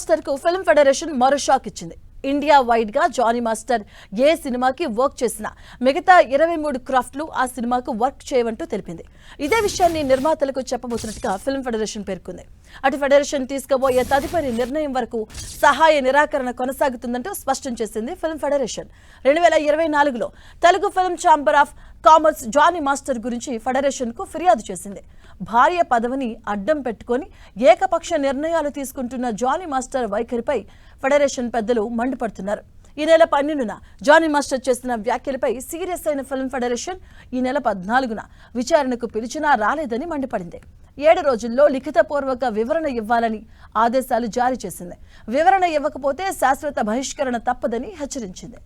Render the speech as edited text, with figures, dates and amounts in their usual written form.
Master కు film federation మరో shock ఇచ్చింది. ఇండియా వైడ్ గా జానీ మాస్టర్ ఏ సినిమాకి వర్క్ చేసినా మిగతా 23 క్రాఫ్ట్లు ఆ సినిమాకు వర్క్ చేయవంటూ తెలిపింది. ఇదే విషయాన్ని నిర్మాతలకు చెప్పబోతున్నట్టుగా ఫిల్మ్ ఫెడరేషన్ పేర్కొంది. అటు ఫెడరేషన్ తీసుకోబోయే తదుపరి నిర్ణయం వరకు సహాయ నిరాకరణ కొనసాగుతుందంటూ స్పష్టం చేసింది ఫిల్మ్ ఫెడరేషన్. 2024లో Telugu film chamber of commerce Jani master గురించి ఫెడరేషన్ కు ఫిర్యాదు చేసింది. భార్య పదవిని అడ్డం పెట్టుకొని ఏకపక్ష నిర్ణయాలు తీసుకుంటున్న జానీ మాస్టర్ వైఖరిపై ఫెడరేషన్ పెద్దలు మండిపడుతున్నారు. ఈ నెల 12న జానీ మాస్టర్ చేసిన వ్యాఖ్యలపై సీరియస్ అయిన ఫిల్మ్ ఫెడరేషన్ ఈ నెల 14న విచారణకు పిలిచినా రాలేదని మండిపడింది. 7 రోజుల్లో లిఖితపూర్వక వివరణ ఇవ్వాలని ఆదేశాలు జారీ చేసింది. వివరణ ఇవ్వకపోతే శాశ్వత బహిష్కరణ తప్పదని హెచ్చరించింది.